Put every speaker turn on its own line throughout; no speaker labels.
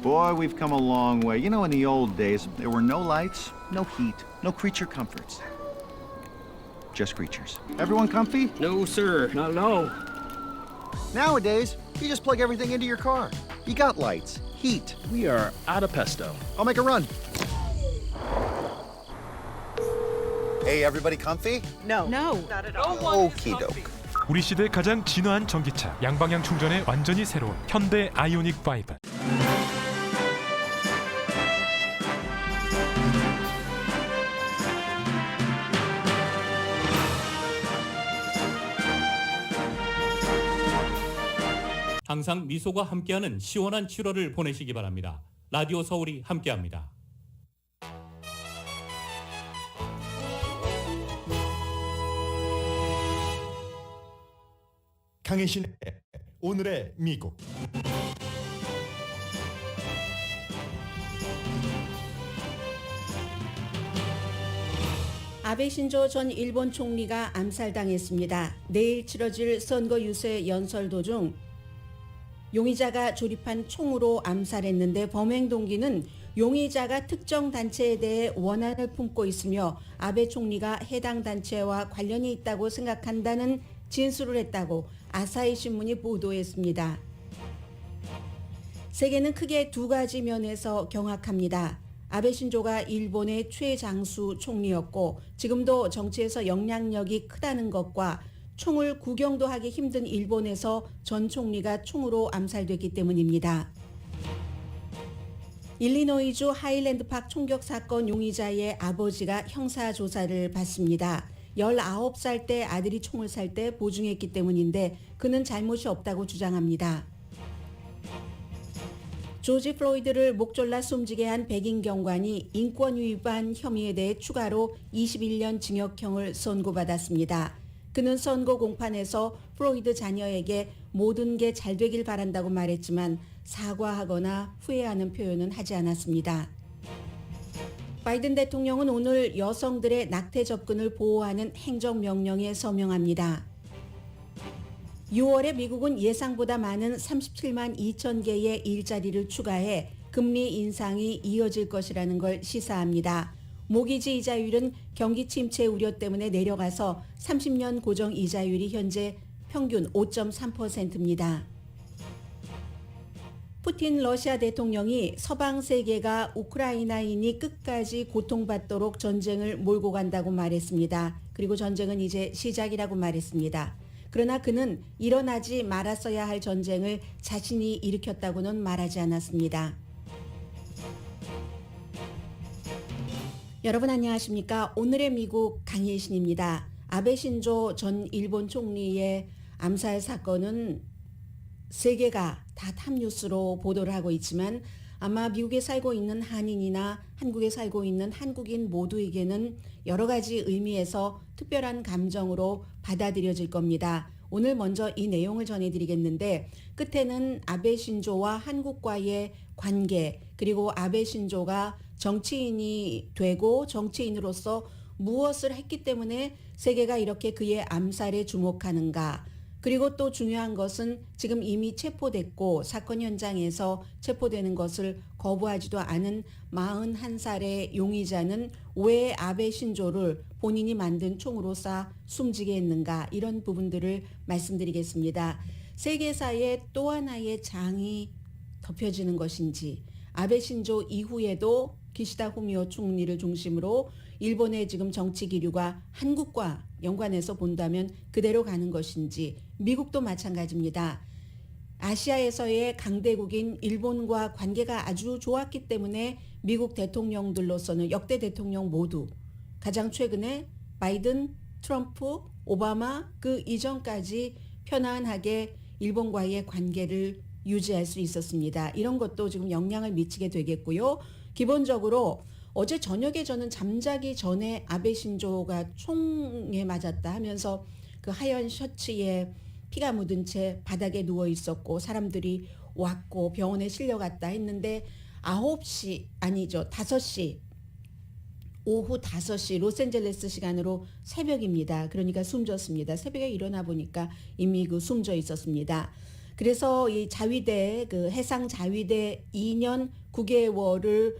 Boy, we've come a long way. You know, in the old days, there were no lights, no heat, no creature comforts. Just creatures. Everyone comfy?
No, sir. Not at all.
Nowadays, you just plug everything into your car. You got lights, heat.
We are out of pesto.
I'll make a run. Hey, everybody comfy?
No.
Okie doke.
우리 시대 가장 진화한 전기차, 양방향 충전에 완전히 새로운 현대 아이오닉 5.
항상 미소가 함께하는 시원한 7월을 보내시기 바랍니다. 라디오 서울이 함께합니다.
강혜신의 오늘의 미국.
아베 신조 전 일본 총리가 암살당했습니다. 내일 치러질 선거 유세 연설 도중 용의자가 조립한 총으로 암살했는데 범행 동기는 용의자가 특정 단체에 대해 원한을 품고 있으며 아베 총리가 해당 단체와 관련이 있다고 생각한다는 진술을 했다고 아사히 신문이 보도했습니다. 세계는 크게 두 가지 면에서 경악합니다. 아베 신조가 일본의 최장수 총리였고 지금도 정치에서 영향력이 크다는 것과 총을 구경도 하기 힘든 일본에서 전 총리가 총으로 암살됐기 때문입니다. 일리노이주 하일랜드팍 총격 사건 용의자의 아버지가 형사조사를 받습니다. 19살 때 아들이 총을 살 때 보증했기 때문인데 그는 잘못이 없다고 주장합니다. 조지 플로이드를 목 졸라 숨지게 한 백인 경관이 인권 위반 혐의에 대해 추가로 21년 징역형을 선고받았습니다. 그는 선고 공판에서 플로이드 자녀에게 모든 게 잘 되길 바란다고 말했지만 사과하거나 후회하는 표현은 하지 않았습니다. 바이든 대통령은 오늘 여성들의 낙태 접근을 보호하는 행정명령에 서명합니다. 6월에 미국은 예상보다 많은 37만 2천 개의 일자리를 추가해 금리 인상이 이어질 것이라는 걸 시사합니다. 모기지 이자율은 경기 침체 우려 때문에 내려가서 30년 고정 이자율이 현재 평균 5.3%입니다. 푸틴 러시아 대통령이 서방 세계가 우크라이나인이 끝까지 고통받도록 전쟁을 몰고 간다고 말했습니다. 그리고 전쟁은 이제 시작이라고 말했습니다. 그러나 그는 일어나지 말았어야 할 전쟁을 자신이 일으켰다고는 말하지 않았습니다. 여러분 안녕하십니까? 오늘의 미국 강혜신입니다. 아베 신조 전 일본 총리의 암살 사건은 세계가 다 탑뉴스로 보도를 하고 있지만 아마 미국에 살고 있는 한인이나 한국에 살고 있는 한국인 모두에게는 여러 가지 의미에서 특별한 감정으로 받아들여질 겁니다. 오늘 먼저 이 내용을 전해드리겠는데 끝에는 아베 신조와 한국과의 관계 그리고 아베 신조가 정치인이 되고 정치인으로서 무엇을 했기 때문에 세계가 이렇게 그의 암살에 주목하는가. 그리고 또 중요한 것은 지금 이미 체포됐고 사건 현장에서 체포되는 것을 거부하지도 않은 41살의 용의자는 왜 아베 신조를 본인이 만든 총으로 쏴 숨지게 했는가 이런 부분들을 말씀드리겠습니다. 세계사에 또 하나의 장이 덮여지는 것인지 아베 신조 이후에도 기시다 후미오 총리를 중심으로 일본의 지금 정치 기류가 한국과 연관해서 본다면 그대로 가는 것인지 미국도 마찬가지입니다. 아시아에서의 강대국인 일본과 관계가 아주 좋았기 때문에 미국 대통령들로서는 역대 대통령 모두 가장 최근에 바이든, 트럼프, 오바마 그 이전까지 편안하게 일본과의 관계를 유지할 수 있었습니다. 이런 것도 지금 영향을 미치게 되겠고요. 기본적으로 어제 저녁에 저는 잠자기 전에 아베 신조가 총에 맞았다 하면서 그 하얀 셔츠에 피가 묻은 채 바닥에 누워 있었고 사람들이 왔고 병원에 실려갔다 했는데 5시 오후 5시 로스앤젤레스 시간으로 새벽입니다. 그러니까 숨졌습니다. 새벽에 일어나 보니까 이미 숨져 있었습니다. 그래서 이 자위대 그 해상 자위대 2년 9개월을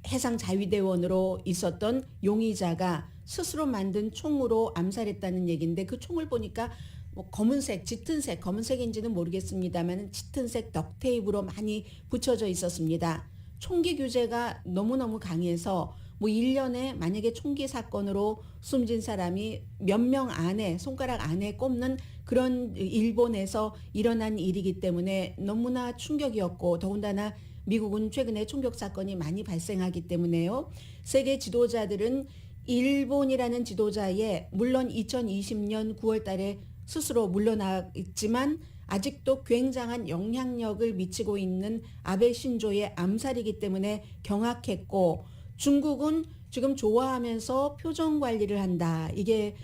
해상 자위대원으로 있었던 용의자가 스스로 만든 총으로 암살했다는 얘기인데 그 총을 보니까 뭐 검은색, 짙은색, 검은색인지는 모르겠습니다만 짙은색 덕테이프로 많이 붙여져 있었습니다. 총기 규제가 너무너무 강해서 뭐 1년에 만약에 총기 사건으로 숨진 사람이 몇 명 안에 손가락 안에 꼽는 그런 일본에서 일어난 일이기 때문에 너무나 충격이었고 더군다나 미국은 최근에 총격 사건이 많이 발생하기 때문에요. 세계 지도자들은 일본이라는 지도자의 물론 2020년 9월 달에 스스로 물러났지만 아직도 굉장한 영향력을 미치고 있는 아베 신조의 암살이기 때문에 경악했고 중국은 지금 좋아하면서 표정 관리를 한다. 이게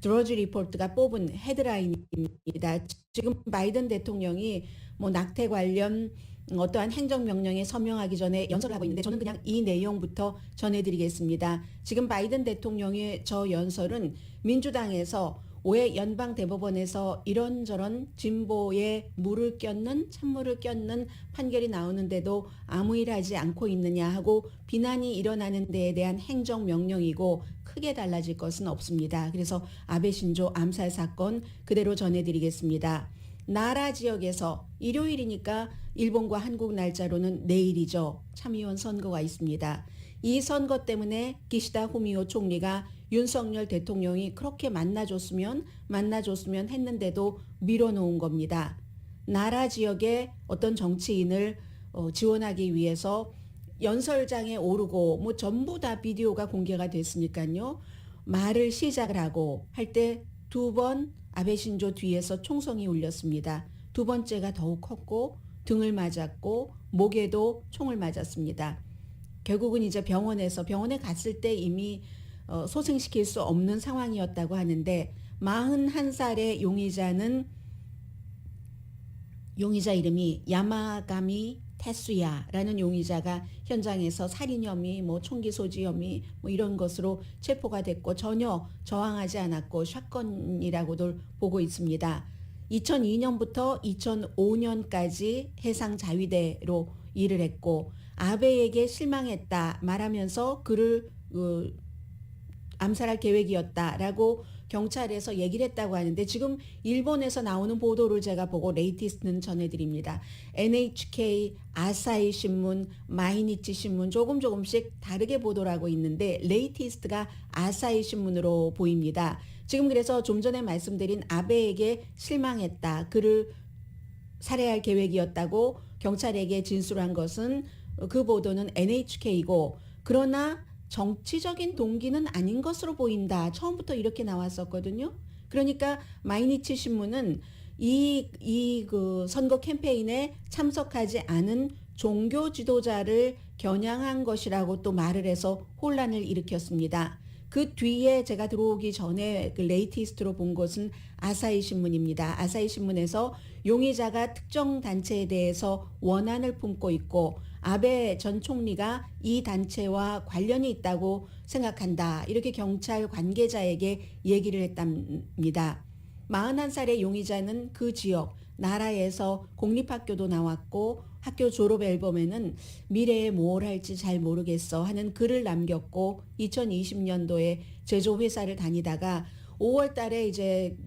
드러지 리포트가 뽑은 헤드라인입니다. 지금 바이든 대통령이 뭐 낙태 관련 어떠한 행정명령에 서명하기 전에 연설을 하고 있는데 저는 그냥 이 내용부터 전해드리겠습니다. 지금 바이든 대통령의 저 연설은 민주당에서 올해 연방대법원에서 이런저런 진보에 물을 꼈는 찬물을 꼈는 판결이 나오는데도 아무 일 하지 않고 있느냐 하고 비난이 일어나는 데에 대한 행정명령이고 크게 달라질 것은 없습니다. 그래서 아베 신조 암살 사건 그대로 전해드리겠습니다. 나라 지역에서 일요일이니까 일본과 한국 날짜로는 내일이죠. 참의원 선거가 있습니다. 이 선거 때문에 기시다 후미오 총리가 윤석열 대통령이 그렇게 만나줬으면 했는데도 밀어놓은 겁니다. 나라 지역의 어떤 정치인을 지원하기 위해서 연설장에 오르고 뭐 전부 다 비디오가 공개가 됐으니까요. 말을 시작을 하고 할 때 2번 아베 신조 뒤에서 총성이 울렸습니다. 2번째가 더욱 컸고 등을 맞았고 목에도 총을 맞았습니다. 결국은 이제 병원에 갔을 때 이미 소생시킬 수 없는 상황이었다고 하는데 41살의 용의자 이름이 야마가미 테수야라는 용의자가 현장에서 살인 혐의, 뭐 총기 소지 혐의 뭐 이런 것으로 체포가 됐고 전혀 저항하지 않았고 샷건이라고도 보고 있습니다. 2002년부터 2005년까지 해상 자위대로 일을 했고 아베에게 실망했다 말하면서 그를 암살할 계획이었다라고 경찰에서 얘기를 했다고 하는데 지금 일본에서 나오는 보도를 제가 보고 레이티스트는 전해드립니다. NHK, 아사히 신문, 마이니치 신문 조금씩 다르게 보도를 하고 있는데 레이티스트가 아사히 신문으로 보입니다. 지금 그래서 좀 전에 말씀드린 아베에게 실망했다. 그를 살해할 계획이었다고 경찰에게 진술한 것은 그 보도는 NHK이고 그러나 정치적인 동기는 아닌 것으로 보인다. 처음부터 이렇게 나왔었거든요. 그러니까 마이니치 신문은 그 선거 캠페인에 참석하지 않은 종교 지도자를 겨냥한 것이라고 또 말을 해서 혼란을 일으켰습니다. 그 뒤에 제가 들어오기 전에 그 레이티스트로 본 것은 아사히 신문입니다. 아사히 신문에서 용의자가 특정 단체에 대해서 원한을 품고 있고 아베 전 총리가 이 단체와 관련이 있다고 생각한다. 이렇게 경찰 관계자에게 얘기를 했답니다. 41살의 용의자는 그 지역 나라에서 공립학교도 나왔고 학교 졸업 앨범에는 미래에 뭘 할지 잘 모르겠어 하는 글을 남겼고 2020년도에 제조회사를 다니다가 5월 달에 이제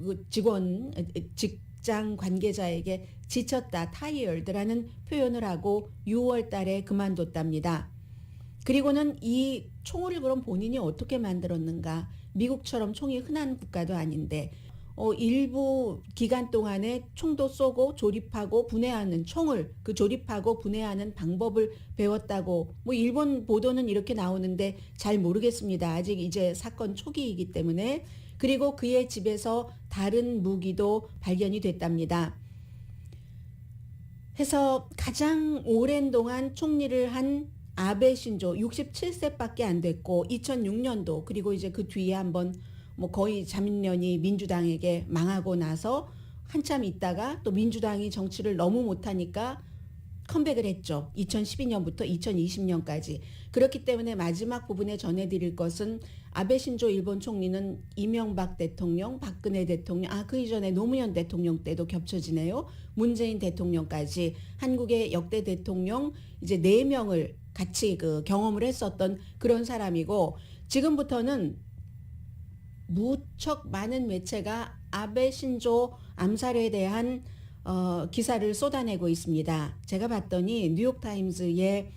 직장 관계자에게 지쳤다, tired라는 표현을 하고 6월 달에 그만뒀답니다. 그리고는 이 총을 그럼 본인이 어떻게 만들었는가? 미국처럼 총이 흔한 국가도 아닌데 일부 기간 동안에 총도 쏘고 조립하고 분해하는 총을 조립하고 분해하는 방법을 배웠다고 뭐 일본 보도는 이렇게 나오는데 잘 모르겠습니다. 아직 이제 사건 초기이기 때문에. 그리고 그의 집에서 다른 무기도 발견이 됐답니다. 해서 가장 오랜 동안 총리를 한 아베 신조 67세밖에 안 됐고 2006년도 그리고 이제 그 뒤에 한번 뭐 거의 잡년이 민주당에게 망하고 나서 한참 있다가 또 민주당이 정치를 너무 못하니까 컴백을 했죠. 2012년부터 2020년까지. 그렇기 때문에 마지막 부분에 전해드릴 것은 아베 신조 일본 총리는 이명박 대통령, 박근혜 대통령, 그 이전에 노무현 대통령 때도 겹쳐지네요. 문재인 대통령까지 한국의 역대 대통령 이제 4명을 같이 그 경험을 했었던 그런 사람이고, 지금부터는 무척 많은 매체가 아베 신조 암살에 대한 기사를 쏟아내고 있습니다. 제가 봤더니 뉴욕타임즈의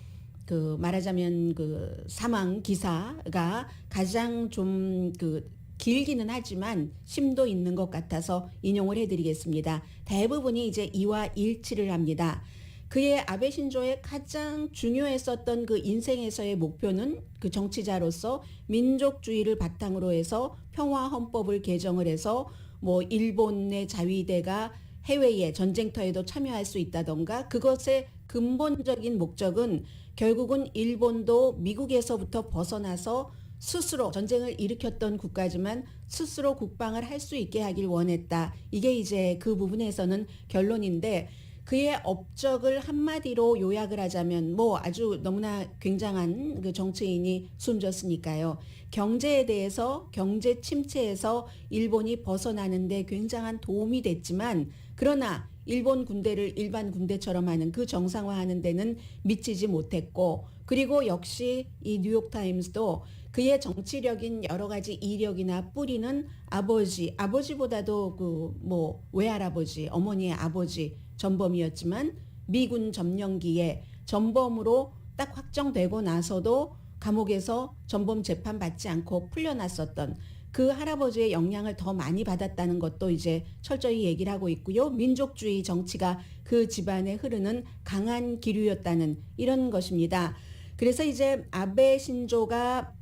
그 말하자면 그 사망 기사가 가장 좀 그 길기는 하지만 심도 있는 것 같아서 인용을 해드리겠습니다. 대부분이 이제 이와 일치를 합니다. 그의 아베 신조의 가장 중요했었던 그 인생에서의 목표는 그 정치자로서 민족주의를 바탕으로 해서 평화 헌법을 개정을 해서 뭐 일본의 자위대가 해외의 전쟁터에도 참여할 수 있다던가, 그것의 근본적인 목적은 결국은 일본도 미국에서부터 벗어나서 스스로 전쟁을 일으켰던 국가지만 스스로 국방을 할 수 있게 하길 원했다. 이게 이제 그 부분에서는 결론인데, 그의 업적을 한마디로 요약을 하자면 뭐 아주 너무나 굉장한 그 정치인이 숨졌으니까요. 경제에 대해서, 경제 침체에서 일본이 벗어나는 데 굉장한 도움이 됐지만, 그러나 일본 군대를 일반 군대처럼 하는 그 정상화하는 데는 미치지 못했고, 그리고 역시 이 뉴욕타임스도 그의 정치력인 여러 가지 이력이나 뿌리는 아버지보다도 그 뭐 외할아버지, 어머니의 아버지 전범이었지만 미군 점령기에 전범으로 딱 확정되고 나서도 감옥에서 전범 재판 받지 않고 풀려났었던 그 할아버지의 영향을 더 많이 받았다는 것도 이제 철저히 얘기를 하고 있고요. 민족주의 정치가 그 집안에 흐르는 강한 기류였다는 이런 것입니다. 그래서 이제 아베 신조가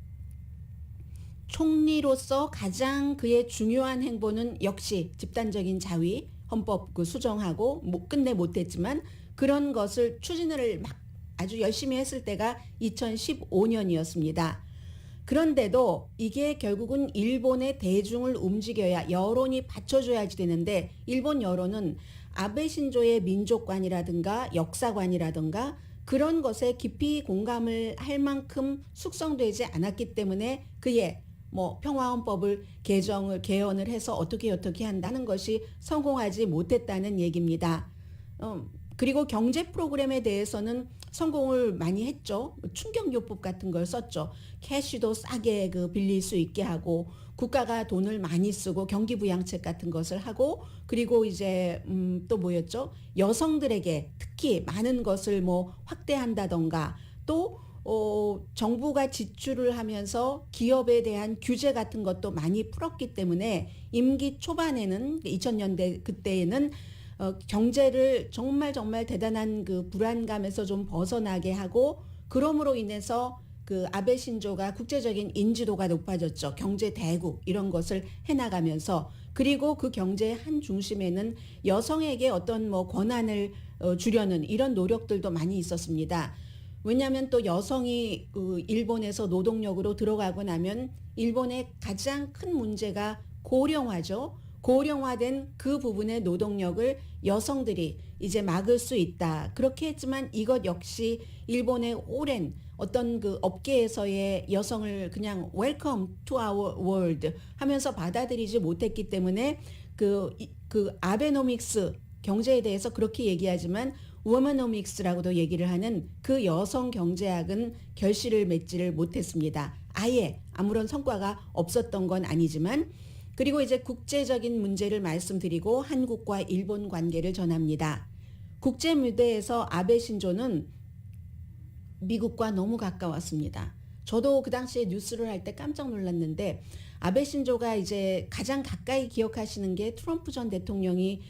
총리로서 가장 그의 중요한 행보는 역시 집단적인 자위, 헌법 그 수정하고 끝내 못했지만 그런 것을 추진을 막 아주 열심히 했을 때가 2015년이었습니다. 그런데도 이게 결국은 일본의 대중을 움직여야, 여론이 받쳐줘야지 되는데, 일본 여론은 아베 신조의 민족관이라든가 역사관이라든가 그런 것에 깊이 공감을 할 만큼 숙성되지 않았기 때문에 그의 뭐 평화헌법을 개헌을 해서 어떻게 한다는 것이 성공하지 못했다는 얘기입니다. 그리고 경제 프로그램에 대해서는 성공을 많이 했죠. 충격요법 같은 걸 썼죠. 캐시도 싸게 그 빌릴 수 있게 하고, 국가가 돈을 많이 쓰고 경기부양책 같은 것을 하고, 그리고 이제 또 뭐였죠? 여성들에게 특히 많은 것을 뭐 확대한다던가, 또 정부가 지출을 하면서 기업에 대한 규제 같은 것도 많이 풀었기 때문에 임기 초반에는 2000년대 그때에는 경제를 정말 대단한 그 불안감에서 좀 벗어나게 하고, 그럼으로 인해서 그 아베 신조가 국제적인 인지도가 높아졌죠. 경제 대국 이런 것을 해나가면서, 그리고 그 경제의 한 중심에는 여성에게 어떤 뭐 권한을 주려는 이런 노력들도 많이 있었습니다. 왜냐하면 또 여성이 일본에서 노동력으로 들어가고 나면 일본의 가장 큰 문제가 고령화죠. 고령화된 그 부분의 노동력을 여성들이 이제 막을 수 있다. 그렇게 했지만 이것 역시 일본의 오랜 어떤 그 업계에서의 여성을 그냥 Welcome to our world 하면서 받아들이지 못했기 때문에 그 아베노믹스 경제에 대해서 그렇게 얘기하지만 워머노믹스라고도 얘기를 하는 그 여성 경제학은 결실을 맺지를 못했습니다. 아예 아무런 성과가 없었던 건 아니지만. 그리고 이제 국제적인 문제를 말씀드리고 한국과 일본 관계를 전합니다. 국제 무대에서 아베 신조는 미국과 너무 가까웠습니다. 저도 그 당시에 뉴스를 할 때 깜짝 놀랐는데, 아베 신조가 이제 가장 가까이 기억하시는 게 트럼프 전 대통령이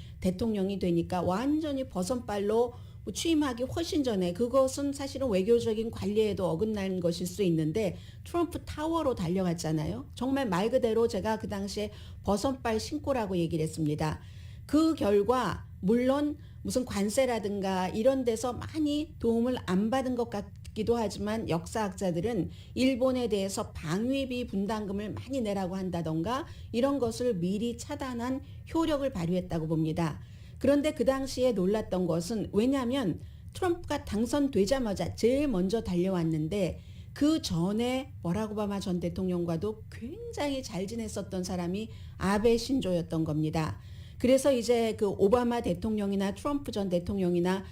되니까 완전히 버선발로 취임하기 훨씬 전에, 그것은 사실은 외교적인 관리에도 어긋나는 것일 수 있는데 트럼프 타워로 달려갔잖아요. 정말 말 그대로 제가 그 당시에 버선발 신고라고 얘기를 했습니다. 그 결과 물론 무슨 관세라든가 이런 데서 많이 도움을 안 받은 것 같기도 하지만, 역사학자들은 일본에 대해서 방위비 분담금을 많이 내라고 한다던가 이런 것을 미리 차단한 효력을 발휘했다고 봅니다. 그런데 그 당시에 놀랐던 것은, 왜냐하면 트럼프가 당선되자마자 제일 먼저 달려왔는데 그 전에 버락 오바마 전 대통령과도 굉장히 잘 지냈었던 사람이 아베 신조였던 겁니다. 그래서 이제 그 오바마 대통령이나 트럼프 전 대통령이나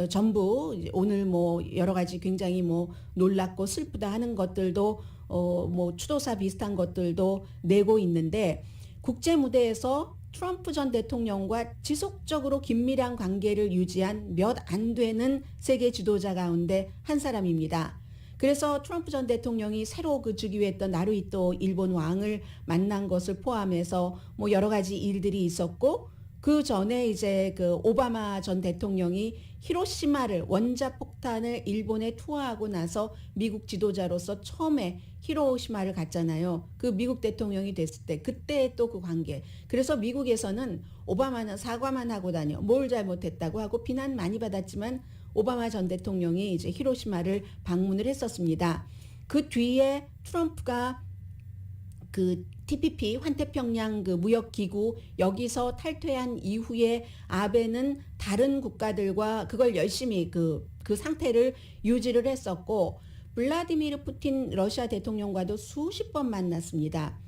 전부 이제 오늘 뭐 여러 가지 굉장히 뭐 놀랍고 슬프다 하는 것들도 뭐 추도사 비슷한 것들도 내고 있는데 국제 무대에서 트럼프 전 대통령과 지속적으로 긴밀한 관계를 유지한 몇 안 되는 세계 지도자 가운데 한 사람입니다. 그래서 트럼프 전 대통령이 새로 그 즉위했던 나루히토 일본 왕을 만난 것을 포함해서 뭐 여러 가지 일들이 있었고 그 전에 이제 그 오바마 전 대통령이 히로시마를 원자폭탄을 일본에 투하하고 나서 미국 지도자로서 처음에 히로시마를 갔잖아요. 그 미국 대통령이 됐을 때 그때 또 그 관계. 그래서 미국에서는 오바마는 사과만 하고 다녀. 뭘 잘못했다고 하고 비난 많이 받았지만 오바마 전 대통령이 이제 히로시마를 방문을 했었습니다. 그 뒤에 트럼프가 그 TPP 환태평양 그 무역기구 여기서 탈퇴한 이후에 아베는 다른 국가들과 그걸 열심히 그 상태를 유지를 했었고 블라디미르 푸틴 러시아 대통령과도 수십 번 만났습니다.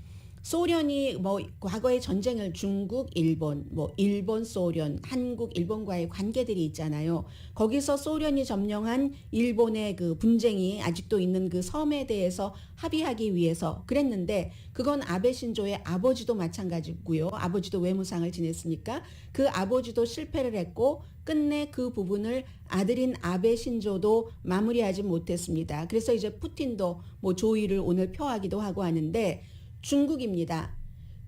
소련이 뭐 과거의 전쟁을 중국, 일본, 뭐 일본, 소련, 한국, 일본과의 관계들이 있잖아요. 거기서 소련이 점령한 일본의 그 분쟁이 아직도 있는 그 섬에 대해서 합의하기 위해서 그랬는데 그건 아베 신조의 아버지도 마찬가지고요. 아버지도 외무상을 지냈으니까 그 아버지도 실패를 했고 끝내 그 부분을 아들인 아베 신조도 마무리하지 못했습니다. 그래서 이제 푸틴도 뭐 조의를 오늘 표하기도 하고 하는데 중국입니다.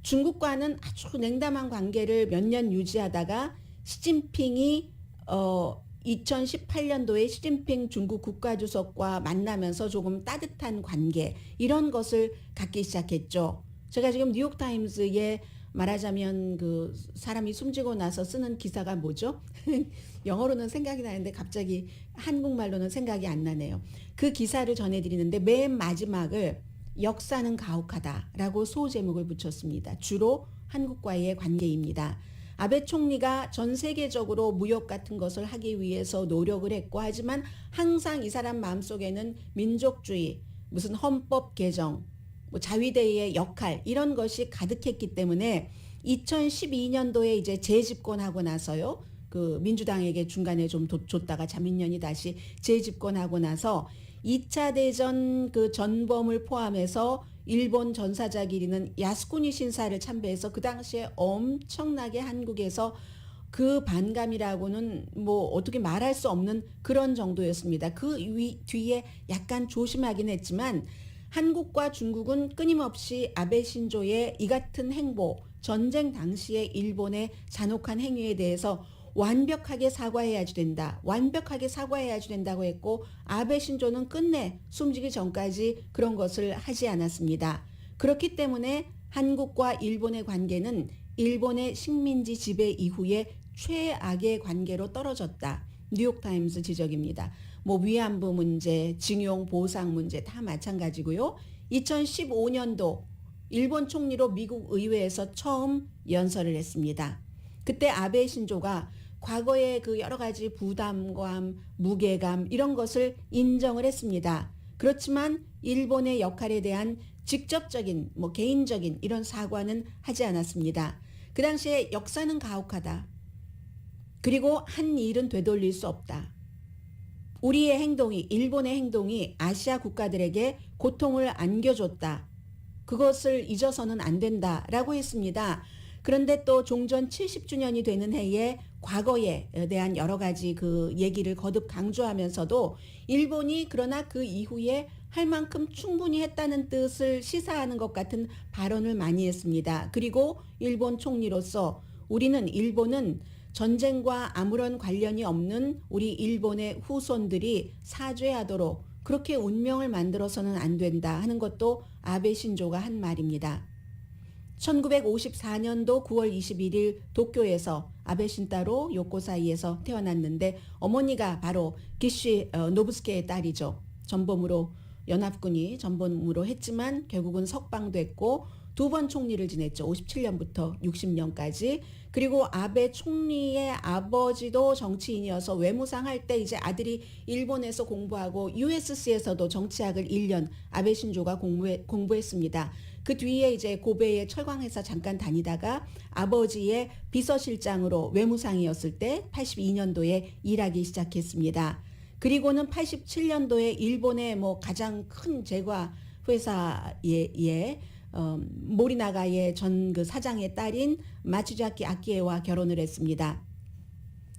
중국과는 아주 냉담한 관계를 몇 년 유지하다가 시진핑이 2018년도에 시진핑 중국 국가주석과 만나면서 조금 따뜻한 관계 이런 것을 갖기 시작했죠. 제가 지금 뉴욕타임스에 말하자면 그 사람이 숨지고 나서 쓰는 기사가 뭐죠? 영어로는 생각이 나는데 갑자기 한국말로는 생각이 안 나네요. 그 기사를 전해드리는데 맨 마지막을 역사는 가혹하다라고 소제목을 붙였습니다. 주로 한국과의 관계입니다. 아베 총리가 전 세계적으로 무역 같은 것을 하기 위해서 노력을 했고 하지만 항상 이 사람 마음속에는 민족주의, 무슨 헌법 개정, 뭐 자위대의 역할 이런 것이 가득했기 때문에 2012년도에 이제 재집권하고 나서요. 그 민주당에게 중간에 좀 줬다가 자민련이 다시 재집권하고 나서 2차 대전 그 전범을 포함해서 일본 전사자 기리는 야스쿠니 신사를 참배해서 그 당시에 엄청나게 한국에서 그 반감이라고는 뭐 어떻게 말할 수 없는 그런 정도였습니다. 그 뒤에 약간 조심하긴 했지만 한국과 중국은 끊임없이 아베 신조의 이 같은 행보, 전쟁 당시에 일본의 잔혹한 행위에 대해서 완벽하게 사과해야지 된다. 완벽하게 사과해야지 된다고 했고 아베 신조는 끝내 숨지기 전까지 그런 것을 하지 않았습니다. 그렇기 때문에 한국과 일본의 관계는 일본의 식민지 지배 이후에 최악의 관계로 떨어졌다. 뉴욕타임스 지적입니다. 뭐 위안부 문제, 징용 보상 문제 다 마찬가지고요. 2015년도 일본 총리로 미국 의회에서 처음 연설을 했습니다. 그때 아베 신조가 과거의 그 여러 가지 부담감, 무게감 이런 것을 인정을 했습니다. 그렇지만 일본의 역할에 대한 직접적인 뭐 개인적인 이런 사과는 하지 않았습니다. 그 당시에 역사는 가혹하다. 그리고 한 일은 되돌릴 수 없다. 우리의 행동이 일본의 행동이 아시아 국가들에게 고통을 안겨줬다. 그것을 잊어서는 안 된다라고 했습니다. 그런데 또 종전 70주년이 되는 해에 과거에 대한 여러 가지 그 얘기를 거듭 강조하면서도 일본이 그러나 그 이후에 할 만큼 충분히 했다는 뜻을 시사하는 것 같은 발언을 많이 했습니다. 그리고 일본 총리로서 우리는 일본은 전쟁과 아무런 관련이 없는 우리 일본의 후손들이 사죄하도록 그렇게 운명을 만들어서는 안 된다 하는 것도 아베 신조가 한 말입니다. 1954년도 9월 21일 도쿄에서 아베 신타로 요코사이에서 태어났는데 어머니가 바로 기시 노부스케의 딸이죠. 전범으로 연합군이 전범으로 했지만 결국은 석방됐고 두 번 총리를 지냈죠. 57년부터 60년까지. 그리고 아베 총리의 아버지도 정치인이어서 외무상 할 때 이제 아들이 일본에서 공부하고 USC에서도 정치학을 1년 아베 신조가 공부했습니다. 그 뒤에 이제 고베의 철강회사 잠깐 다니다가 아버지의 비서실장으로 외무상이었을 때 82년도에 일하기 시작했습니다. 그리고는 87년도에 일본의 뭐 가장 큰 제과 회사의 모리나가의 전 그 사장의 딸인 마츠자키 아키에와 결혼을 했습니다.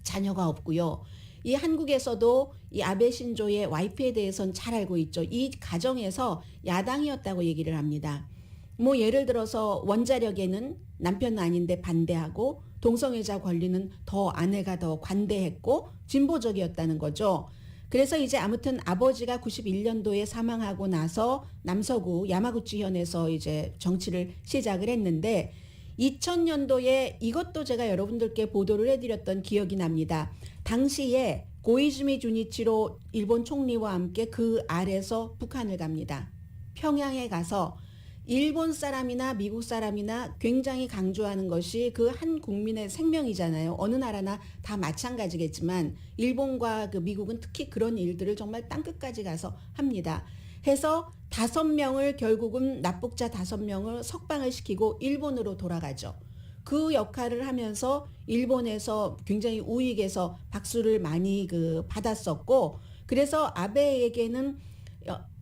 자녀가 없고요. 이 한국에서도 이 아베 신조의 와이프에 대해서는 잘 알고 있죠. 이 가정에서 야당이었다고 얘기를 합니다. 뭐 예를 들어서 원자력에는 남편은 아닌데 반대하고 동성애자 권리는 더 아내가 더 관대했고 진보적이었다는 거죠. 그래서 이제 아무튼 아버지가 91년도에 사망하고 나서 남서구 야마구치현에서 이제 정치를 시작을 했는데 2000년도에 이것도 제가 여러분들께 보도를 해드렸던 기억이 납니다. 당시에 고이즈미 주니치로 일본 총리와 함께 그 아래서 북한을 갑니다. 평양에 가서 일본 사람이나 미국 사람이나 굉장히 강조하는 것이 그 한 국민의 생명이잖아요. 어느 나라나 다 마찬가지겠지만 일본과 그 미국은 특히 그런 일들을 정말 땅끝까지 가서 합니다. 해서 5명을 결국은 납북자 5명을 석방을 시키고 일본으로 돌아가죠. 그 역할을 하면서 일본에서 굉장히 우익에서 박수를 많이 받았었고, 그래서 아베에게는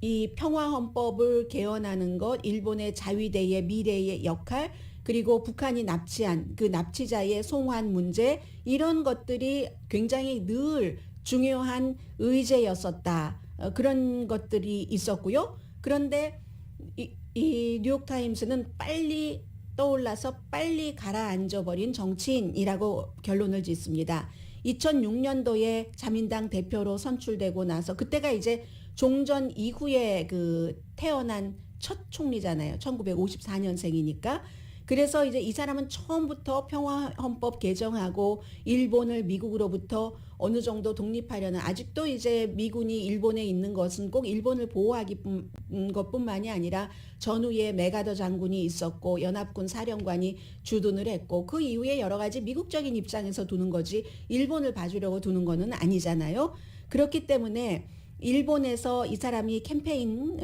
이 평화헌법을 개헌하는 것, 일본의 자위대의 미래의 역할, 그리고 북한이 납치한 그 납치자의 송환 문제, 이런 것들이 굉장히 늘 중요한 의제였었다. 그런 것들이 있었고요. 그런데 이 뉴욕타임스는 빨리 떠올라서 빨리 가라앉아버린 정치인이라고 결론을 짓습니다. 2006년도에 자민당 대표로 선출되고 나서 그때가 이제 종전 이후에 태어난 첫 총리잖아요. 1954년생이니까. 그래서 이제 이 사람은 처음부터 평화헌법 개정하고 일본을 미국으로부터 어느 정도 독립하려는, 아직도 이제 미군이 일본에 있는 것은 꼭 일본을 보호하기 것뿐만이 아니라 전후에 메가더 장군이 있었고 연합군 사령관이 주둔을 했고 그 이후에 여러 가지 미국적인 입장에서 두는 거지 일본을 봐주려고 두는 거는 아니잖아요. 그렇기 때문에 일본에서 이 사람이 캠페인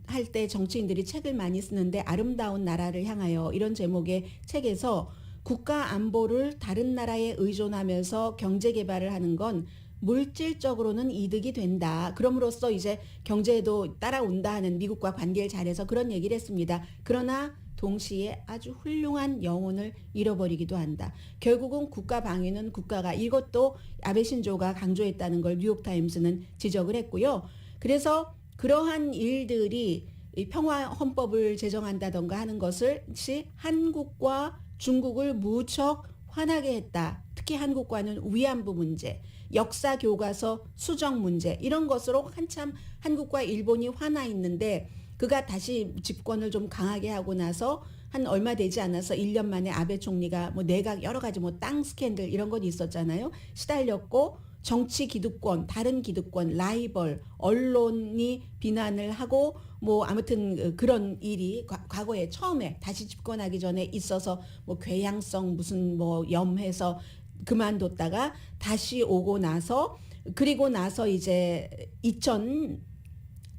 할 때 정치인들이 책을 많이 쓰는데 아름다운 나라를 향하여 이런 제목의 책에서 국가 안보를 다른 나라에 의존하면서 경제 개발을 하는 건 물질적으로는 이득이 된다. 그럼으로써 이제 경제에도 따라온다 하는 미국과 관계를 잘해서 그런 얘기를 했습니다. 그러나 동시에 아주 훌륭한 영혼을 잃어버리기도 한다. 결국은 국가 방위는 국가가, 이것도 아베 신조가 강조했다는 걸 뉴욕타임스는 지적을 했고요. 그래서 그러한 일들이 평화 헌법을 제정한다던가 하는 것이 한국과 중국을 무척 화나게 했다. 특히 한국과는 위안부 문제, 역사 교과서 수정 문제, 이런 것으로 한참 한국과 일본이 화나 있는데, 그가 다시 집권을 좀 강하게 하고 나서 한 얼마 되지 않아서 1년 만에 아베 총리가 뭐 내각 여러 가지 뭐 땅 스캔들 이런 것 있었잖아요. 시달렸고 정치 기득권, 다른 기득권, 라이벌, 언론이 비난을 하고 뭐 아무튼 그런 일이 과거에 처음에 다시 집권하기 전에 있어서 뭐 괴양성 무슨 뭐 염해서 그만뒀다가 다시 오고 나서, 그리고 나서 이제 2000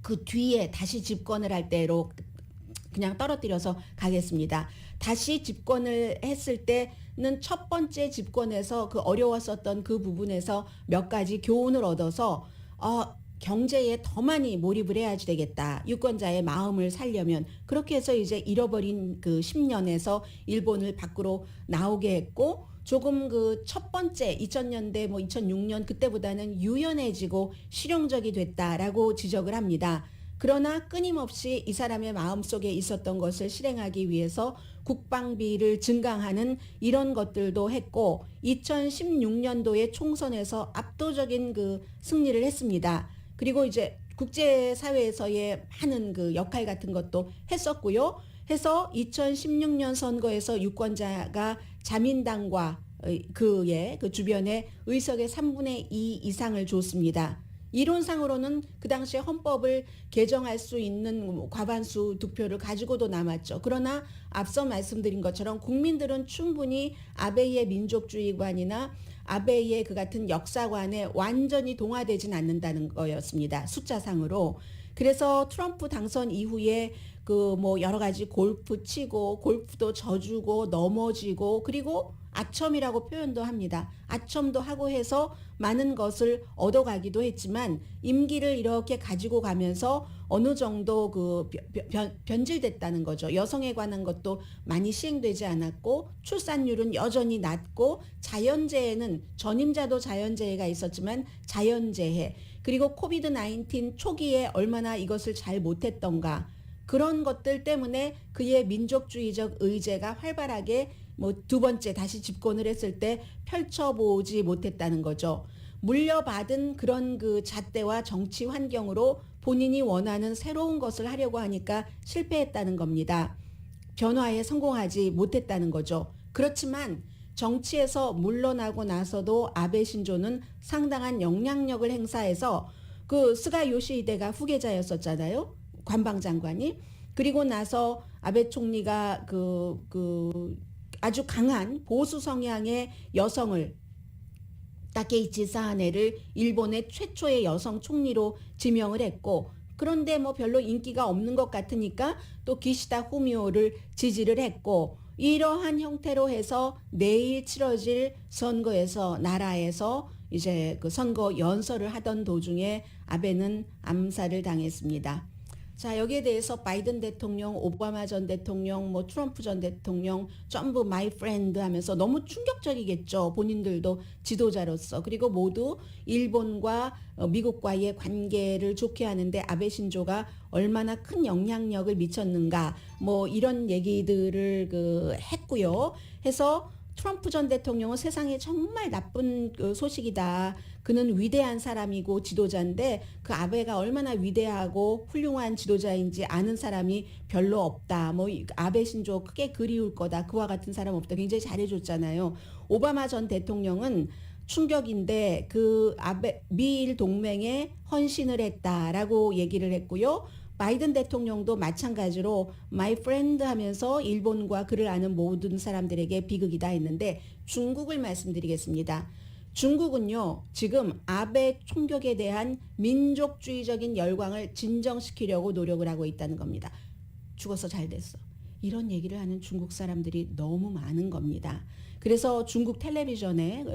그 뒤에 다시 집권을 할 때로 그냥 떨어뜨려서 가겠습니다. 다시 집권을 했을 때는 첫 번째 집권에서 그 어려웠었던 그 부분에서 몇 가지 교훈을 얻어서 경제에 더 많이 몰입을 해야지 되겠다. 유권자의 마음을 살려면. 그렇게 해서 이제 잃어버린 그 10년에서 일본을 밖으로 나오게 했고, 조금 그 첫 번째 2000년대 뭐 2006년 그때보다는 유연해지고 실용적이 됐다라고 지적을 합니다. 그러나 끊임없이 이 사람의 마음속에 있었던 것을 실행하기 위해서 국방비를 증강하는 이런 것들도 했고, 2016년도에 총선에서 압도적인 그 승리를 했습니다. 그리고 이제 국제사회에서의 많은 그 역할 같은 것도 했었고요. 해서 2016년 선거에서 유권자가 자민당과 그 주변에 의석의 3분의 2 이상을 줬습니다. 이론상으로는 그 당시에 헌법을 개정할 수 있는 과반수 득표를 가지고도 남았죠. 그러나 앞서 말씀드린 것처럼 국민들은 충분히 아베의 민족주의관이나 아베의 그 같은 역사관에 완전히 동화되진 않는다는 거였습니다. 숫자상으로. 그래서 트럼프 당선 이후에 그 뭐 여러 가지 골프 치고 골프도 져주고 넘어지고 그리고 아첨이라고 표현도 합니다. 아첨도 하고 해서 많은 것을 얻어가기도 했지만 임기를 이렇게 가지고 가면서 어느 정도 그 변질됐다는 거죠. 여성에 관한 것도 많이 시행되지 않았고 출산율은 여전히 낮고 자연재해는 전임자도 자연재해가 있었지만 자연재해 그리고 코비드-19 초기에 얼마나 이것을 잘 못했던가 그런 것들 때문에 그의 민족주의적 의제가 활발하게 뭐 두 번째 다시 집권을 했을 때 펼쳐보지 못했다는 거죠. 물려받은 그런 그 잣대와 정치 환경으로 본인이 원하는 새로운 것을 하려고 하니까 실패했다는 겁니다. 변화에 성공하지 못했다는 거죠. 그렇지만 정치에서 물러나고 나서도 아베 신조는 상당한 영향력을 행사해서 그 스가 요시히데가 후계자였었잖아요. 관방장관이. 그리고 나서 아베 총리가 아주 강한 보수 성향의 여성을 타케이치 사하네를 일본의 최초의 여성 총리로 지명을 했고 그런데 뭐 별로 인기가 없는 것 같으니까 또 기시다 후미오를 지지를 했고 이러한 형태로 해서 내일 치러질 선거에서 나라에서 이제 그 선거 연설을 하던 도중에 아베는 암살을 당했습니다. 자, 여기에 대해서 바이든 대통령, 오바마 전 대통령, 뭐 트럼프 전 대통령 전부 마이 프렌드 하면서 너무 충격적이겠죠. 본인들도 지도자로서. 그리고 모두 일본과 미국과의 관계를 좋게 하는데 아베 신조가 얼마나 큰 영향력을 미쳤는가 뭐 이런 얘기들을 했고요. 해서 트럼프 전 대통령은 세상에 정말 나쁜 소식이다. 그는 위대한 사람이고 지도자인데 그 아베가 얼마나 위대하고 훌륭한 지도자인지 아는 사람이 별로 없다. 뭐 아베 신조 크게 그리울 거다. 그와 같은 사람 없다. 굉장히 잘해줬잖아요. 오바마 전 대통령은 충격인데 그 아베 미일 동맹에 헌신을 했다라고 얘기를 했고요. 바이든 대통령도 마찬가지로 마이 프렌드 하면서 일본과 그를 아는 모든 사람들에게 비극이다 했는데 중국을 말씀드리겠습니다. 중국은요 지금 아베 총격에 대한 민족주의적인 열광을 진정시키려고 노력을 하고 있다는 겁니다. 죽어서 잘 됐어. 이런 얘기를 하는 중국 사람들이 너무 많은 겁니다. 그래서 중국 텔레비전에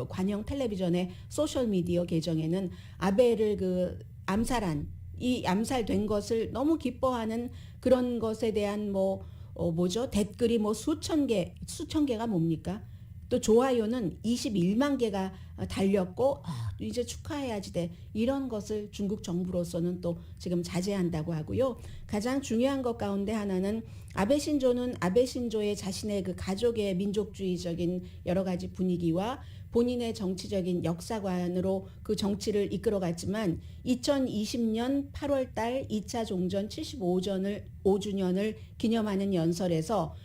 관영 텔레비전의 소셜미디어 계정에는 아베를 암살한 이 암살된 것을 너무 기뻐하는 그런 것에 대한 댓글이 수천 개가 뭡니까? 또 좋아요는 21만 개가 달렸고 이제 축하해야지 돼. 이런 것을 중국 정부로서는 또 지금 자제한다고 하고요. 가장 중요한 것 가운데 하나는 아베 신조는 아베 신조의 자신의 그 가족의 민족주의적인 여러 가지 분위기와 본인의 정치적인 역사관으로 그 정치를 이끌어갔지만 2020년 8월 달 2차 종전 75주년을 기념하는 연설에서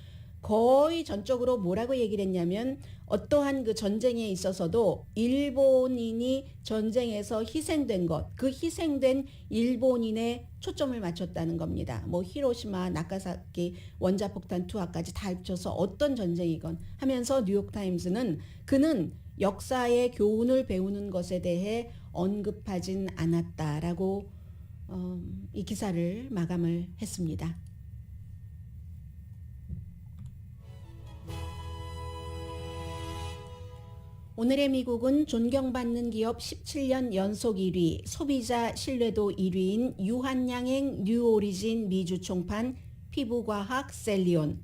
거의 전적으로 뭐라고 얘기를 했냐면 어떠한 그 전쟁에 있어서도 일본인이 전쟁에서 희생된 것, 그 희생된 일본인에 초점을 맞췄다는 겁니다. 히로시마, 나가사키 원자폭탄 투하까지 다 합쳐서 어떤 전쟁이건 하면서 뉴욕타임스는 그는 역사의 교훈을 배우는 것에 대해 언급하진 않았다라고 이 기사를 마감을 했습니다. 오늘의 미국은 존경받는 기업 17년 연속 1위, 소비자 신뢰도 1위인 유한양행 뉴오리진 미주 총판 피부과학 셀리온,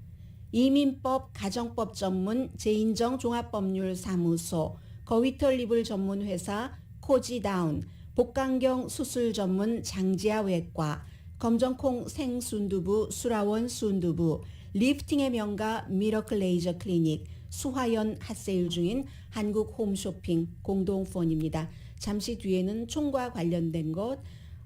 이민법 가정법 전문 제인정 종합법률사무소, 거위털 이불 전문 회사 코지다운, 복강경 수술 전문 장지아 외과, 검정콩 생순두부 수라원 순두부, 리프팅의 명가 미러클 레이저 클리닉, 수화연 핫세일 중인 한국 홈쇼핑 공동후원입니다. 잠시 뒤에는 총과 관련된 것,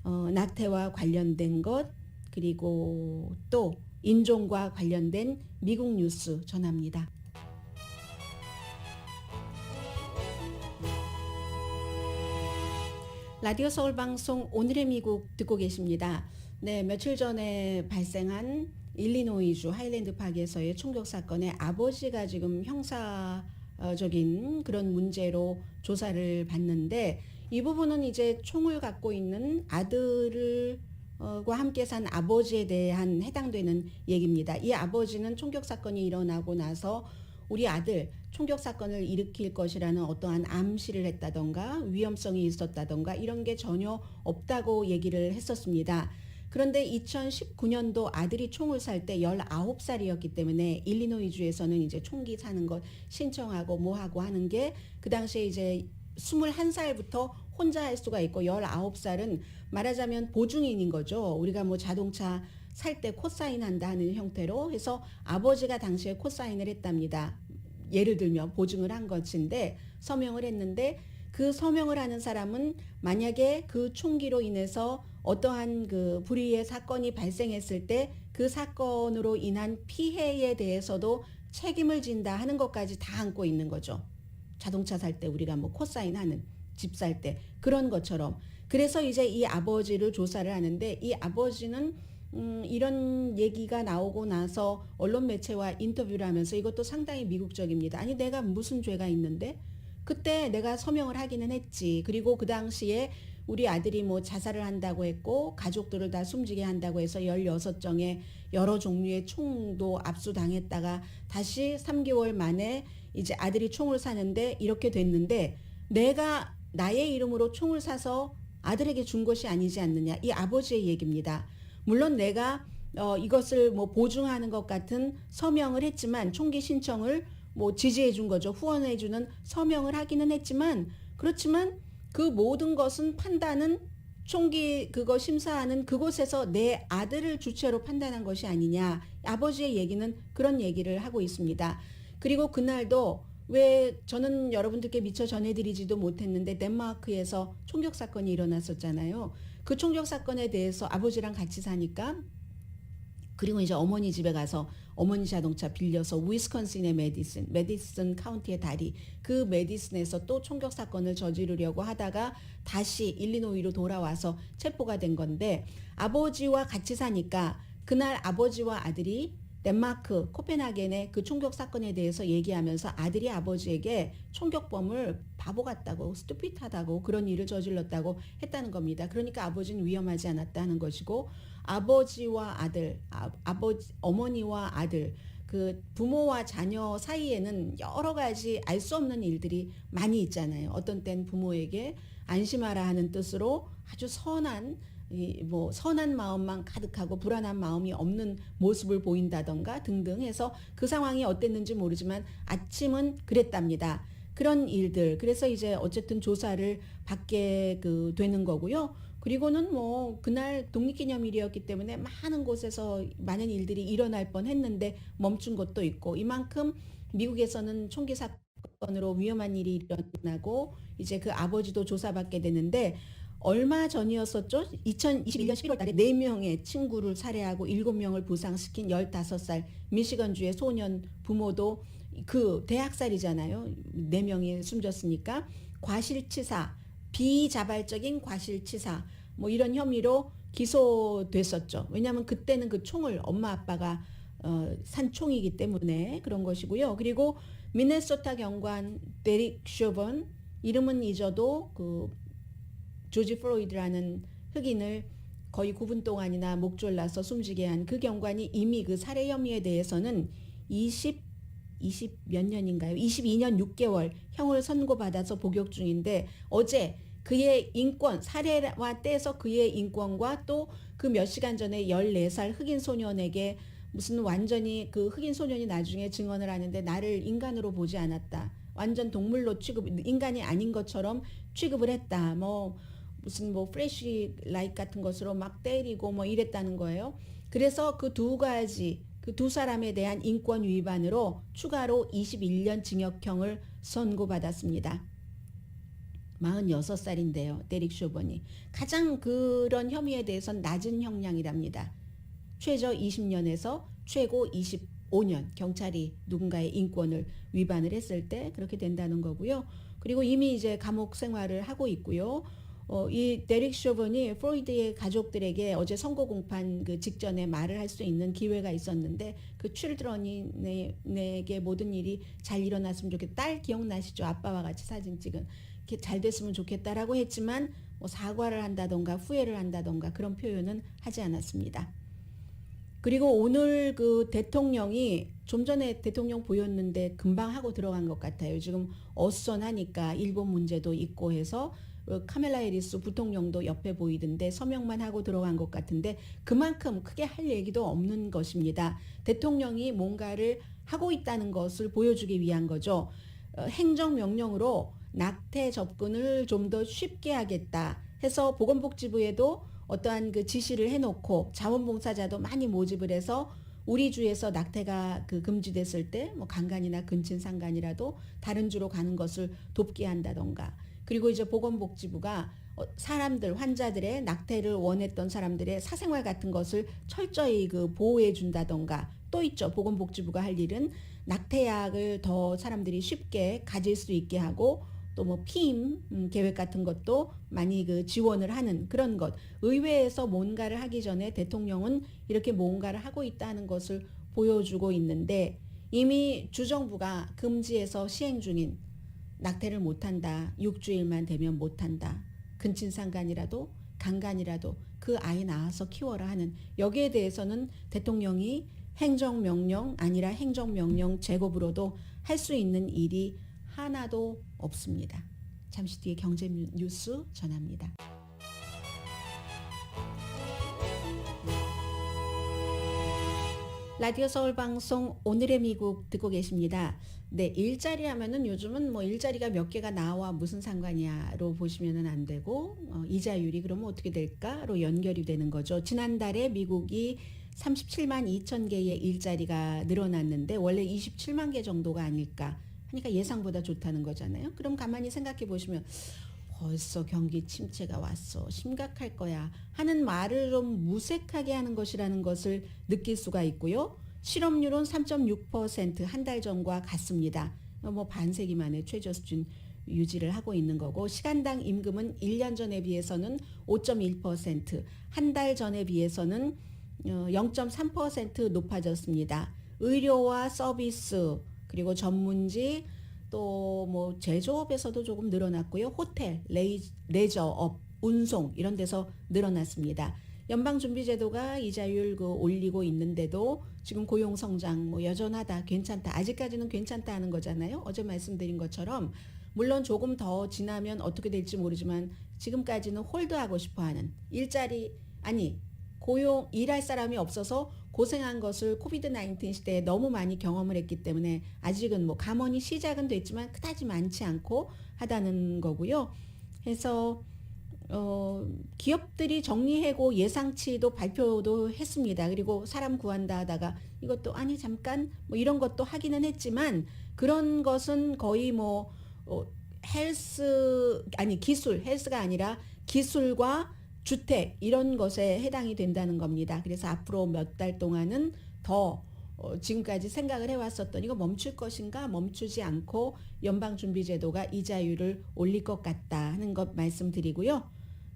낙태와 관련된 것, 그리고 또 인종과 관련된 미국 뉴스 전합니다. 라디오 서울 방송 오늘의 미국 듣고 계십니다. 네, 며칠 전에 발생한 일리노이주 하일랜드 파크에서의 총격 사건의 아버지가 지금 형사적인 그런 문제로 조사를 받는데 이 부분은 이제 총을 갖고 있는 아들을 과 함께 산 아버지에 대한 해당되는 얘기입니다. 이 아버지는 총격 사건이 일어나고 나서 우리 아들 총격 사건을 일으킬 것이라는 어떠한 암시를 했다던가 위험성이 있었다던가 이런 게 전혀 없다고 얘기를 했었습니다. 그런데 2019년도 아들이 총을 살 때 19살이었기 때문에 일리노이주에서는 이제 총기 사는 것 신청하고 뭐하고 하는 게 그 당시에 이제 21살부터 혼자 할 수가 있고 19살은 말하자면 보증인인 거죠. 우리가 뭐 자동차 살 때 코사인한다 하는 형태로 해서 아버지가 당시에 코사인을 했답니다. 예를 들면 보증을 한 것인데 서명을 했는데 그 서명을 하는 사람은 만약에 그 총기로 인해서 어떠한 그 불의의 사건이 발생했을 때 그 사건으로 인한 피해에 대해서도 책임을 진다 하는 것까지 다 안고 있는 거죠. 자동차 살 때 우리가 뭐 코사인하는 집 살 때 그런 것처럼. 그래서 이제 이 아버지를 조사를 하는데 이 아버지는 이런 얘기가 나오고 나서 언론 매체와 인터뷰를 하면서 이것도 상당히 미국적입니다. 아니 내가 무슨 죄가 있는데 그때 내가 서명을 하기는 했지. 그리고 그 당시에 우리 아들이 뭐 자살을 한다고 했고 가족들을 다 숨지게 한다고 해서 16정의 여러 종류의 총도 압수당했다가 다시 3개월 만에 이제 아들이 총을 사는데 이렇게 됐는데 내가 나의 이름으로 총을 사서 아들에게 준 것이 아니지 않느냐. 이 아버지의 얘기입니다. 물론 내가 이것을 뭐 보증하는 것 같은 서명을 했지만 총기 신청을 뭐 지지해 준 거죠. 후원해 주는 서명을 하기는 했지만 그렇지만 그 모든 것은 판단은 총기 그거 심사하는 그곳에서 내 아들을 주체로 판단한 것이 아니냐. 아버지의 얘기는 그런 얘기를 하고 있습니다. 그리고 그날도 왜 저는 여러분들께 미처 전해드리지도 못했는데 덴마크에서 총격 사건이 일어났었잖아요. 그 총격 사건에 대해서 아버지랑 같이 사니까 그리고 이제 어머니 집에 가서 어머니 자동차 빌려서 위스콘신의 메디슨 카운티의 다리 그 메디슨에서 또 총격 사건을 저지르려고 하다가 다시 일리노이로 돌아와서 체포가 된 건데 아버지와 같이 사니까 그날 아버지와 아들이 덴마크 코펜하겐의 그 총격 사건에 대해서 얘기하면서 아들이 아버지에게 총격범을 바보 같다고 스투핏하다고 그런 일을 저질렀다고 했다는 겁니다. 그러니까 아버지는 위험하지 않았다는 것이고 아버지와 아들, 어머니와 아들, 그 부모와 자녀 사이에는 여러 가지 알 수 없는 일들이 많이 있잖아요. 어떤 땐 부모에게 안심하라 하는 뜻으로 아주 선한 마음만 가득하고 불안한 마음이 없는 모습을 보인다던가 등등 해서 그 상황이 어땠는지 모르지만 아침은 그랬답니다. 그런 일들. 그래서 이제 어쨌든 조사를 받게 되는 거고요. 그리고는 뭐 그날 독립기념일이었기 때문에 많은 곳에서 많은 일들이 일어날 뻔했는데 멈춘 것도 있고 이만큼 미국에서는 총기 사건으로 위험한 일이 일어나고 이제 그 아버지도 조사받게 되는데 얼마 전이었었죠? 2021년 11월 달에 4명의 친구를 살해하고 7명을 부상시킨 15살 미시건주의 소년 부모도 그 대학살이잖아요. 4명이 숨졌으니까 과실치사, 비자발적인 과실치사 뭐 이런 혐의로 기소됐었죠. 왜냐하면 그때는 그 총을 엄마 아빠가 산 총이기 때문에 그런 것이고요. 그리고 미네소타 경관 데릭 쇼번 이름은 잊어도 그 조지 플로이드라는 흑인을 거의 9분 동안이나 목 졸라서 숨지게 한 그 경관이 이미 그 살해 혐의에 대해서는 20 몇 년인가요? 22년 6개월 형을 선고받아서 복역 중인데 어제 그의 인권, 살해와 떼서 그의 인권과 또 그 몇 시간 전에 14살 흑인 소년에게 무슨 완전히 그 흑인 소년이 나중에 증언을 하는데 나를 인간으로 보지 않았다. 완전 동물로 인간이 아닌 것처럼 취급을 했다. 무슨 플래시 라이트 같은 것으로 막 때리고 이랬다는 거예요. 그래서 그 두 가지 그 두 사람에 대한 인권 위반으로 추가로 21년 징역형을 선고받았습니다. 46살인데요. 데릭 쇼번이. 가장 그런 혐의에 대해서는 낮은 형량이랍니다. 최저 20년에서 최고 25년 경찰이 누군가의 인권을 위반을 했을 때 그렇게 된다는 거고요. 그리고 이미 이제 감옥 생활을 하고 있고요. 이 데릭 쇼번이 프로이드의 가족들에게 어제 선고 공판 그 직전에 말을 할 수 있는 기회가 있었는데 그 칠드런이 내게 모든 일이 잘 일어났으면 좋겠다. 딸 기억나시죠? 아빠와 같이 사진 찍은. 이렇게 잘 됐으면 좋겠다라고 했지만 뭐 사과를 한다던가 후회를 한다던가 그런 표현은 하지 않았습니다. 그리고 오늘 그 대통령이 좀 전에 대통령 보였는데 금방 하고 들어간 것 같아요. 지금 어수선하니까 일본 문제도 있고 해서 카멜라 해리스 부통령도 옆에 보이던데 서명만 하고 들어간 것 같은데 그만큼 크게 할 얘기도 없는 것입니다. 대통령이 뭔가를 하고 있다는 것을 보여주기 위한 거죠. 행정명령으로 낙태 접근을 좀 더 쉽게 하겠다 해서 보건복지부에도 어떠한 그 지시를 해놓고 자원봉사자도 많이 모집을 해서 우리 주에서 낙태가 그 금지됐을 때 뭐 강간이나 근친상간이라도 다른 주로 가는 것을 돕게 한다던가 그리고 이제 보건복지부가 사람들 환자들의 낙태를 원했던 사람들의 사생활 같은 것을 철저히 그 보호해 준다던가 또 있죠. 보건복지부가 할 일은 낙태약을 더 사람들이 쉽게 가질 수 있게 하고 또 뭐 피임 계획 같은 것도 많이 그 지원을 하는 그런 것. 의회에서 뭔가를 하기 전에 대통령은 이렇게 뭔가를 하고 있다는 것을 보여주고 있는데 이미 주정부가 금지해서 시행 중인 낙태를 못한다. 6주일만 되면 못한다. 근친상간이라도 강간이라도 그 아이 낳아서 키워라 하는 여기에 대해서는 대통령이 행정명령 아니라 행정명령 제곱으로도 할 수 있는 일이 하나도 없습니다. 잠시 뒤에 경제 뉴스 전합니다. 라디오 서울 방송 오늘의 미국 듣고 계십니다. 네, 일자리 하면은 요즘은 뭐 일자리가 몇 개가 나와 무슨 상관이야로 보시면은 안 되고 이자율이 그러면 어떻게 될까로 연결이 되는 거죠. 지난달에 미국이 37만 2천 개의 일자리가 늘어났는데 원래 27만 개 정도가 아닐까 하니까 예상보다 좋다는 거잖아요. 그럼 가만히 생각해 보시면 벌써 경기 침체가 왔어. 심각할 거야. 하는 말을 좀 무색하게 하는 것이라는 것을 느낄 수가 있고요. 실업률은 3.6% 한 달 전과 같습니다. 뭐 반세기 만에 최저 수준 유지를 하고 있는 거고 시간당 임금은 1년 전에 비해서는 5.1%, 한 달 전에 비해서는 0.3% 높아졌습니다. 의료와 서비스 그리고 전문지 또 뭐 제조업에서도 조금 늘어났고요. 호텔, 레저업, 운송 이런 데서 늘어났습니다. 연방준비제도가 이자율 올리고 있는데도 지금 고용 성장 뭐 여전하다, 괜찮다. 아직까지는 괜찮다 하는 거잖아요. 어제 말씀드린 것처럼 물론 조금 더 지나면 어떻게 될지 모르지만 지금까지는 홀드하고 싶어하는 고용 일할 사람이 없어서 고생한 것을 코비드 19 시대에 너무 많이 경험을 했기 때문에 아직은 뭐 감원이 시작은 됐지만 그다지 많지 않고 하다는 거고요. 해서 기업들이 정리해고 예상치도 발표도 했습니다. 그리고 사람 구한다 하다가 이것도 잠깐 뭐 이런 것도 하기는 했지만 그런 것은 거의 뭐 헬스가 아니라 기술과 주택 이런 것에 해당이 된다는 겁니다. 그래서 앞으로 몇 달 동안은 더 지금까지 생각을 해왔었던 이거 멈출 것인가 멈추지 않고 연방준비제도가 이자율을 올릴 것 같다 하는 것 말씀드리고요.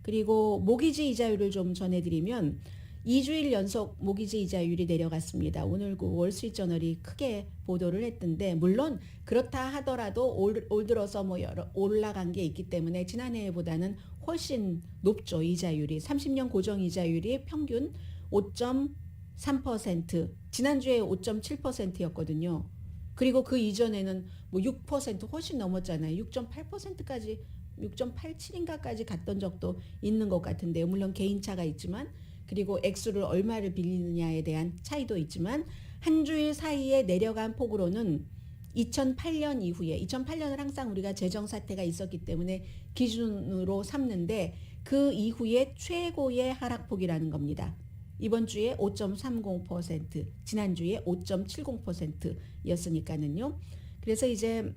그리고 모기지 이자율을 좀 전해드리면 2주일 연속 모기지 이자율이 내려갔습니다. 오늘 그 월스트리트저널이 크게 보도를 했던데 물론 그렇다 하더라도 올 들어서 뭐 올라간 게 있기 때문에 지난해보다는 훨씬 높죠. 이자율이 30년 고정 이자율이 평균 5.3% 지난주에 5.7%였거든요. 그리고 그 이전에는 뭐 6% 훨씬 넘었잖아요. 6.8%까지 6.87인가까지 갔던 적도 있는 것 같은데요. 물론 개인차가 있지만 그리고 액수를 얼마를 빌리느냐에 대한 차이도 있지만 한 주일 사이에 내려간 폭으로는 2008년 이후에 2008년은 항상 우리가 재정 사태가 있었기 때문에 기준으로 삼는데 그 이후에 최고의 하락폭이라는 겁니다. 이번 주에 5.30%, 지난주에 5.70%였으니까는요. 그래서 이제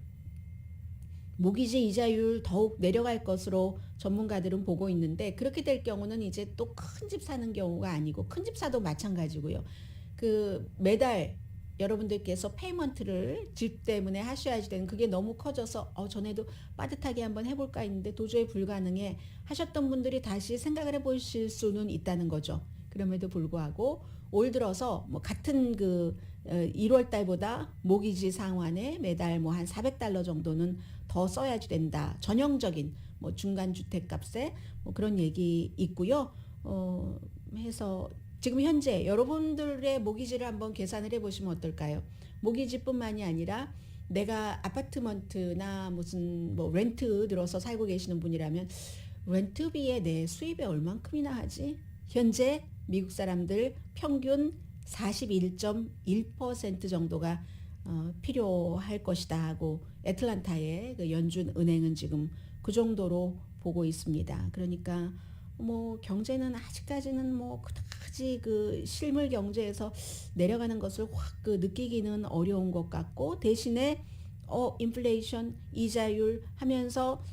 모기지 이자율 더욱 내려갈 것으로 전문가들은 보고 있는데 그렇게 될 경우는 이제 또 큰 집 사는 경우가 아니고 큰 집 사도 마찬가지고요. 그 매달 여러분들께서 페이먼트를 집 때문에 하셔야지 되는 그게 너무 커져서 전에도 빠듯하게 한번 해볼까 했는데 도저히 불가능해 하셨던 분들이 다시 생각을 해보실 수는 있다는 거죠. 그럼에도 불구하고 올 들어서 뭐 같은 1월 달보다 모기지 상환에 매달 뭐 한 $400 정도는 더 써야지 된다. 전형적인 뭐 중간 주택값에 뭐 그런 얘기 있고요. 해서 지금 현재 여러분들의 모기지를 한번 계산을 해보시면 어떨까요? 모기지뿐만이 아니라 내가 아파트먼트나 무슨 뭐 렌트 들어서 살고 계시는 분이라면 렌트비에 내 수입이 얼만큼이나 하지? 현재 미국 사람들 평균 41.1% 정도가 필요할 것이다 하고 애틀란타의 그 연준 은행은 지금 그 정도로 보고 있습니다. 그러니까 뭐 경제는 아직까지는 뭐 그다지 그 실물 경제에서 내려가는 것을 확 느끼기는 어려운 것 같고 대신에 인플레이션 이자율 하면서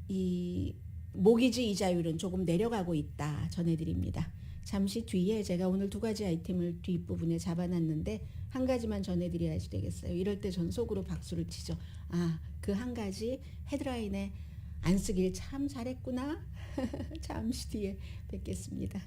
이 모기지 이자율은 조금 내려가고 있다 전해드립니다. 잠시 뒤에 제가 오늘 두 가지 아이템을 뒷부분에 잡아놨는데 한 가지만 전해드려야지 되겠어요. 이럴 때 전 속으로 박수를 치죠. 그 한 가지 헤드라인에 안 쓰길 참 잘했구나. 잠시 뒤에 뵙겠습니다.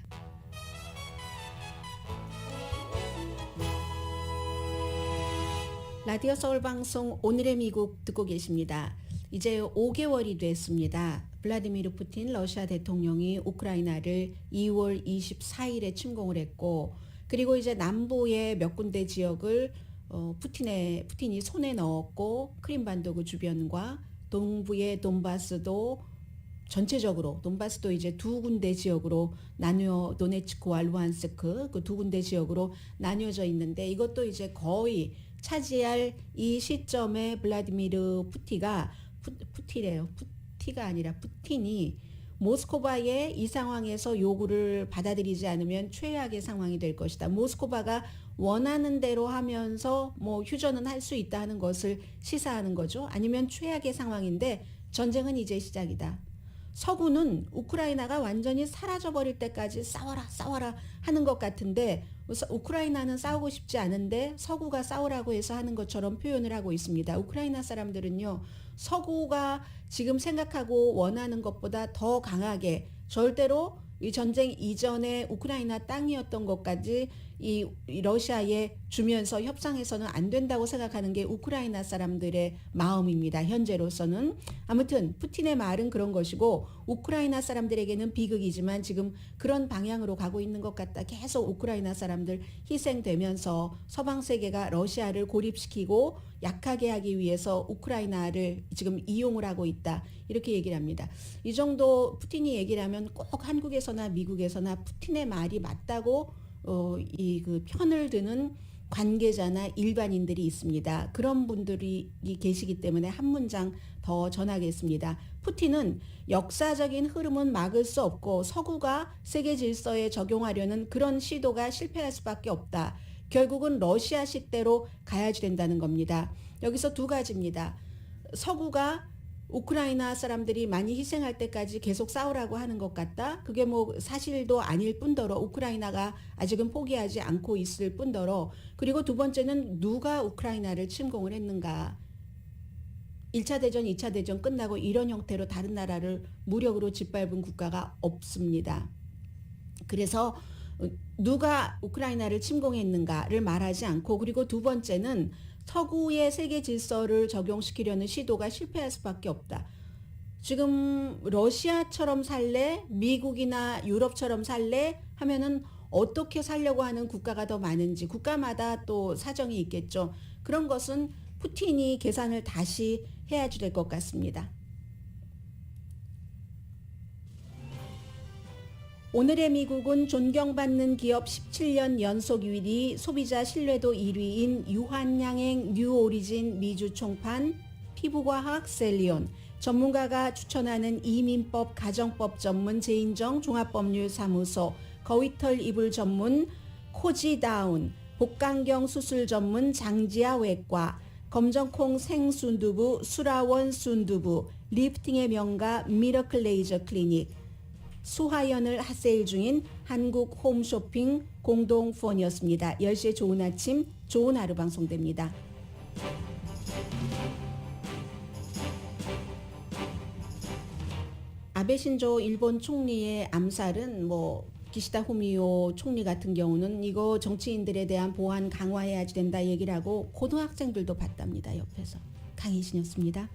라디오 서울 방송 오늘의 미국 듣고 계십니다. 이제 5개월이 됐습니다. 블라디미르 푸틴 러시아 대통령이 우크라이나를 2월 24일에 침공을 했고 그리고 이제 남부의 몇 군데 지역을 푸틴이 손에 넣었고 크림반도 그 주변과 동부의 돈바스도 전체적으로 돈바스도 이제 두 군데 지역으로 나뉘어 도네츠크와 루한스크 그 두 군데 지역으로 나뉘어져 있는데 이것도 이제 거의 차지할 이 시점에 블라디미르 푸틴이 모스크바의 이 상황에서 요구를 받아들이지 않으면 최악의 상황이 될 것이다. 모스크바가 원하는 대로 하면서 뭐 휴전은 할 수 있다 하는 것을 시사하는 거죠. 아니면 최악의 상황인데 전쟁은 이제 시작이다. 서구는 우크라이나가 완전히 사라져버릴 때까지 싸워라 하는 것 같은데 우크라이나는 싸우고 싶지 않은데 서구가 싸우라고 해서 하는 것처럼 표현을 하고 있습니다. 우크라이나 사람들은요. 서구가 지금 생각하고 원하는 것보다 더 강하게 절대로 이 전쟁 이전에 우크라이나 땅이었던 것까지 이 러시아에 주면서 협상해서는 안 된다고 생각하는 게 우크라이나 사람들의 마음입니다. 현재로서는. 아무튼 푸틴의 말은 그런 것이고 우크라이나 사람들에게는 비극이지만 지금 그런 방향으로 가고 있는 것 같다. 계속 우크라이나 사람들 희생되면서 서방 세계가 러시아를 고립시키고 약하게 하기 위해서 우크라이나를 지금 이용을 하고 있다. 이렇게 얘기를 합니다. 이 정도 푸틴이 얘기를 하면 꼭 한국에서나 미국에서나 푸틴의 말이 맞다고 그 편을 드는 관계자나 일반인들이 있습니다. 그런 분들이 계시기 때문에 한 문장 더 전하겠습니다. 푸틴은 역사적인 흐름은 막을 수 없고 서구가 세계 질서에 적용하려는 그런 시도가 실패할 수밖에 없다. 결국은 러시아식대로 가야지 된다는 겁니다. 여기서 두 가지입니다. 서구가 우크라이나 사람들이 많이 희생할 때까지 계속 싸우라고 하는 것 같다. 그게 뭐 사실도 아닐 뿐더러 우크라이나가 아직은 포기하지 않고 있을 뿐더러 그리고 두 번째는 누가 우크라이나를 침공을 했는가. 1차 대전, 2차 대전 끝나고 이런 형태로 다른 나라를 무력으로 짓밟은 국가가 없습니다. 그래서 누가 우크라이나를 침공했는가를 말하지 않고 그리고 두 번째는 서구의 세계 질서를 적용시키려는 시도가 실패할 수밖에 없다. 지금 러시아처럼 살래? 미국이나 유럽처럼 살래? 하면은 어떻게 살려고 하는 국가가 더 많은지 국가마다 또 사정이 있겠죠. 그런 것은 푸틴이 계산을 다시 해야지 될 것 같습니다. 오늘의 미국은 존경받는 기업 17년 연속 1위, 소비자 신뢰도 1위인 유한양행 뉴오리진 미주 총판, 피부과학 셀리온, 전문가가 추천하는 이민법 가정법 전문 제인정 종합법률사무소, 거위털 이불 전문 코지다운, 복강경 수술 전문 장지아 외과, 검정콩 생순두부 수라원 순두부, 리프팅의 명가 미러클 레이저 클리닉, 수화연을 핫세일 중인 한국 홈쇼핑 공동후원이었습니다. 10시에 좋은 아침, 좋은 하루 방송됩니다. 아베 신조 일본 총리의 암살은 기시다 후미오 총리 같은 경우는 이거 정치인들에 대한 보안 강화해야지 된다 얘기를 하고 고등학생들도 봤답니다. 옆에서. 강희신이었습니다.